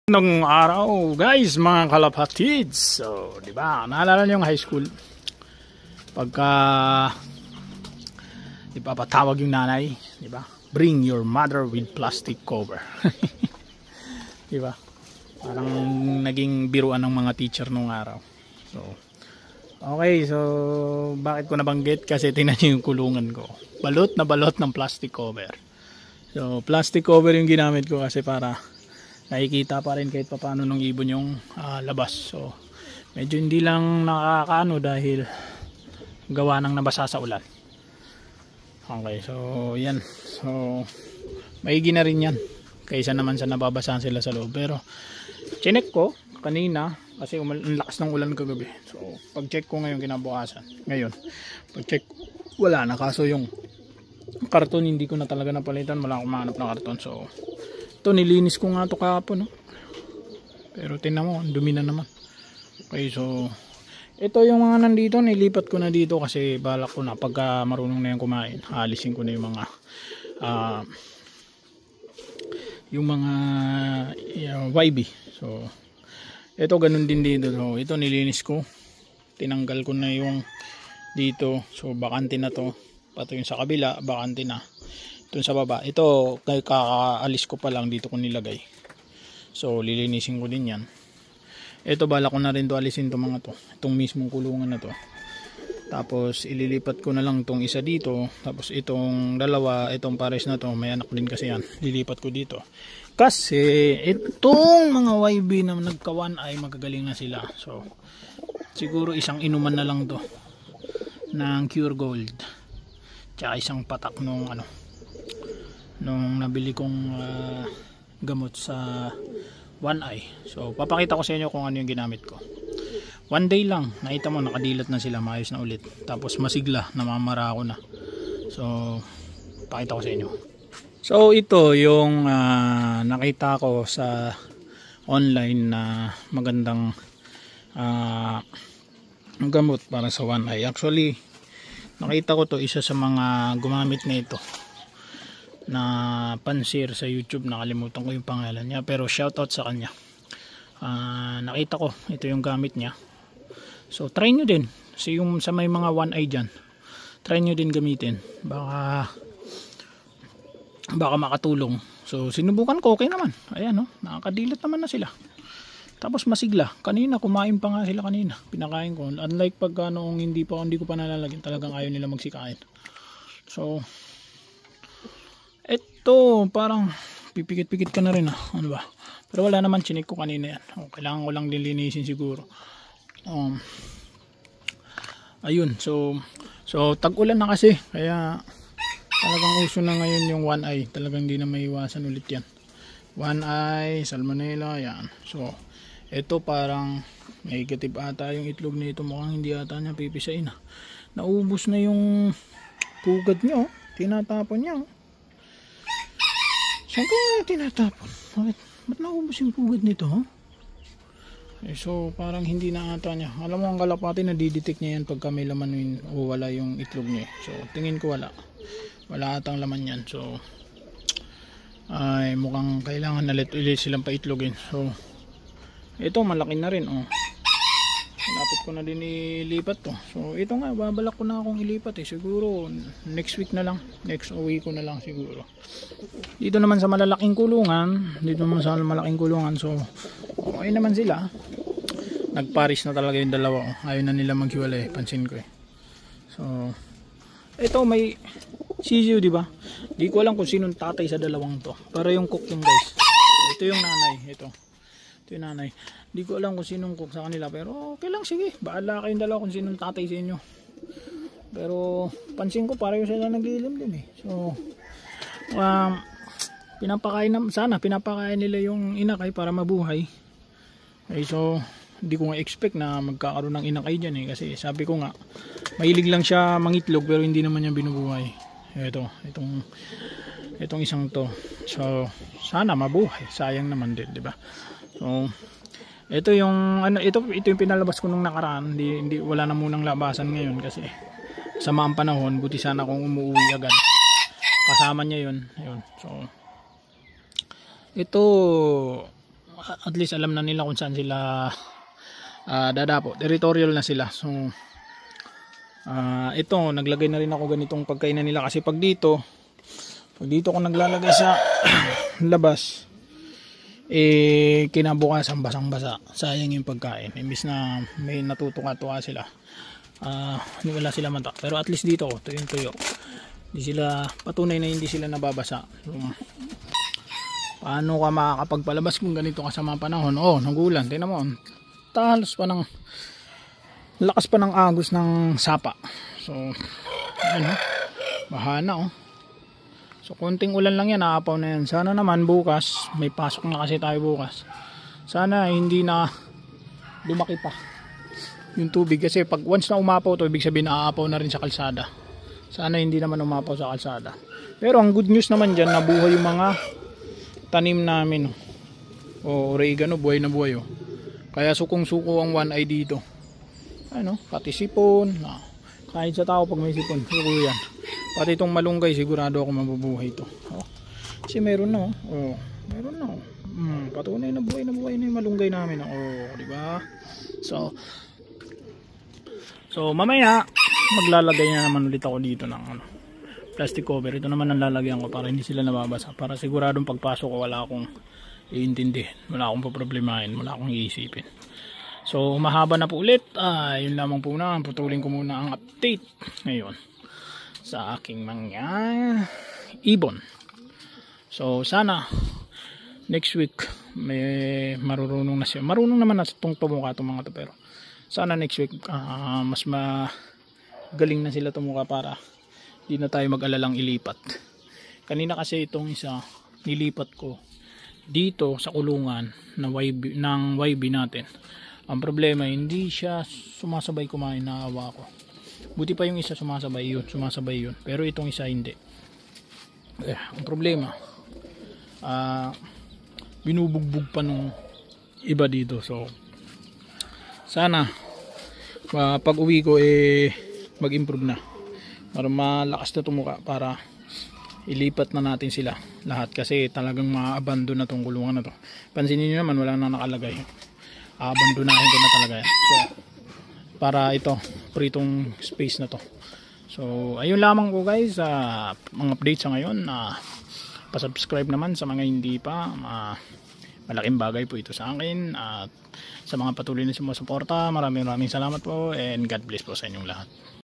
Nung araw, guys, mga kalapatids. So, 'di ba? Naalala niyo yung high school? Pagka ipapatawag yung nanay, 'di ba? Bring your mother with plastic cover. 'Di ba? Parang naging biruan ng mga teacher nung araw. So, okay, so bakit ko nabanggit? Kasi tingnan niyo yung kulungan ko. Balot na balot ng plastic cover. So, plastic cover yung ginamit ko kasi para nakikita pa rin kahit paano ng ibon yung labas. So medyo hindi lang nakakaano dahil gawa ng nabasa sa ulan. Okay, so yan. So maigi na rin yan kaysa naman sa nababasahan sila sa loob. Pero chinek ko kanina kasi ang lakas ng ulan kagabi. So pag check ko ngayon kinabukasan, ngayon pag check wala na, kaso yung karton hindi ko na talaga napalitan, wala akong mahanap na karton. So ito, nilinis ko nga ito kahapon, no? Pero tingnan mo, dumi na naman. Okay, so ito yung mga nandito, nilipat ko na dito kasi balak ko na pagka marunong na yung kumain, alisin ko na yung mga YB. So ito ganun din dito. So ito nilinis ko, tinanggal ko na yung dito. So bakante na to, pati yung sa kabila bakante na. Doon sa baba, ito kay kakaalis ko pa lang, dito ko nilagay. So lilinisin ko din yan. Ito bala ko na rin to alisin to mga to, itong mismong kulungan na to. Tapos ililipat ko na lang itong isa dito. Tapos itong dalawa, itong pares na to, may anak din kasi yan, lilipat ko dito. Kasi itong mga YB na nagkawan ay magagaling na sila. So siguro isang inuman na lang to ng Cure Gold, tsaka isang patak nung nung nabili kong gamot sa One Eye. So papakita ko sa inyo kung ano yung ginamit ko. One day lang, nakita mo nakadilat na sila, maayos na ulit. Tapos masigla, namamara ako na. So pakita ko sa inyo. So ito yung nakita ko sa online na magandang gamot para sa One Eye. Actually nakita ko to, isa sa mga gumamit na ito na pansir sa YouTube, nakalimutan ko yung pangalan niya, pero shoutout sa kanya. Nakita ko ito yung gamit niya. So try nyo din, so yung sa may mga One Eye dyan, try nyo din gamitin, baka makatulong. So sinubukan ko, okay naman, ayan, no? Nakakadilat naman na sila, tapos masigla. Kanina kumain pa nga sila, kanina pinakain ko, unlike pag noong hindi ko pa nalalagyan, talagang ayaw nila magsikain. So ito parang pipikit-pikit ka na rin, ano ba, pero wala naman, chinik ko kanina yan. Kailangan ko lang lilinisin siguro. Ayun, so tag-ulan na kasi, kaya talagang uso na ngayon yung One Eye. Talagang hindi na maiwasan ulit yan, One Eye, Salmonella, yan. So ito parang negative ata yung itlog nito, mukhang hindi ata niya pipisain. Naubos na yung pugad niya, tinatapon niya. Saan kaya tinatapon? Ba't naubos yung pugad nito? So parang hindi na ata niya. Alam mo, ang kalapati nadidetect niya yan pagka may laman o wala yung itlog niya. So tingin ko wala atang laman yan. So ay mukhang kailangan na ulit silang paitlogin. So ito malaki na rin, lapit ko na din ilipat to. So ito nga, babalak ko na akong ilipat siguro next week na lang, next week ko na lang siguro. Dito naman sa malaking kulungan, so okay naman sila. Nagparis na talaga yung dalawa, ayaw na nila maghiwalay, pansin ko So ito may sisiw, di ba? Di ko alam kung sinong tatay sa dalawang to, pero yung cook yung guys, ito yung nanay, ito yung nanay. Di ko alam kung sinong cook sa kanila, pero okay lang, sige, bahala kayong dalawa kung sinong tatay sa inyo. Pero pansin ko pareho sila naglilimlim So pinapakain nila yung inakay para mabuhay. So hindi ko nga expect na magkakaroon ng inakay dyan kasi sabi ko nga mahilig lang siya mangitlog, pero hindi naman niya binubuhay. Itong isang to, so sana mabuhay, sayang naman din, di ba? So ito yung ito yung pinalabas ko nung nakaraan. Hindi wala na munang labasan ngayon kasi sama ang panahon. Buti sana kung umuwi agad, kasama niya yun. So ito at least alam na nila kung saan sila dadapo. Territorial na sila. So ito, naglagay na rin ako ganitong pagkainan nila kasi pag dito ko naglalagay sa labas, kinabukasan basang-basa, sayang yung pagkain. Imbis na may natutuka-tuka sila, hindi wala sila mata. Pero at least dito, tuyong-tuyo, hindi sila, patunay na hindi sila nababasa. So, paano ka makakapagpalabas kung ganito kasama panahon? Nagulan, tingnan mo, talos pa ng lakas pa ng agos ng sapa. So ano, bahana So konting ulan lang yan, aapaw na yan. Sana naman bukas, may pasok na kasi tayo bukas, sana hindi na lumaki pa yung tubig. Kasi pag once na umapaw to, ibig sabihin aapaw na rin sa kalsada. Sana hindi naman umapaw sa kalsada. Pero ang good news naman dyan, nabuhay yung mga tanim namin. Oregano, buhay na buhay. Kaya sukong-suko ang one eye dito. Pati sipon. Kahit sa tao pag may sipon, suko yan. Pati itong malunggay, sigurado ako mabubuhay ito. Kasi meron na. Meron na. Patunay na buhay na yung malunggay namin. Diba? So mamaya, maglalagay na naman ulit ako dito ng plastic cover. Ito naman ang lalagyan ko para hindi sila nababasa. Para siguradong pagpasok ko wala akong iintindihin. Wala akong paproblemahin. Wala akong iisipin. So mahaba na po ulit. Yun lamang po na. Putulin ko muna ang update ngayon sa aking mga ibon. So sana next week may marunong na siya. Marunong naman na itong tumuka itong mga to, pero sana next week mas magaling na sila tumuka para di na tayo mag-alalang ilipat. Kanina kasi itong isa nilipat ko dito sa kulungan ng YB natin. Ang problema, hindi siya sumasabay kumain, naawa ko. Buti pa yung isa sumasabay yun. Pero itong isa hindi. Ang problema, binubugbog pa nung iba dito. So sana pag uwi ko mag-improve na para malakas na tumuka, para ilipat na natin sila lahat kasi talagang ma-abandon na tong kulungan na to. Pansinin niyo naman, wala na nakalagay. Abandonahin ko na talaga yan. So para ito, pritong space na to. So ayun lamang po guys, mga updates sa ngayon. Pa-subscribe naman sa mga hindi pa. Malaking bagay po ito sa akin. At sa mga patuloy na sumusuporta, maraming salamat po, and God bless po sa inyong lahat.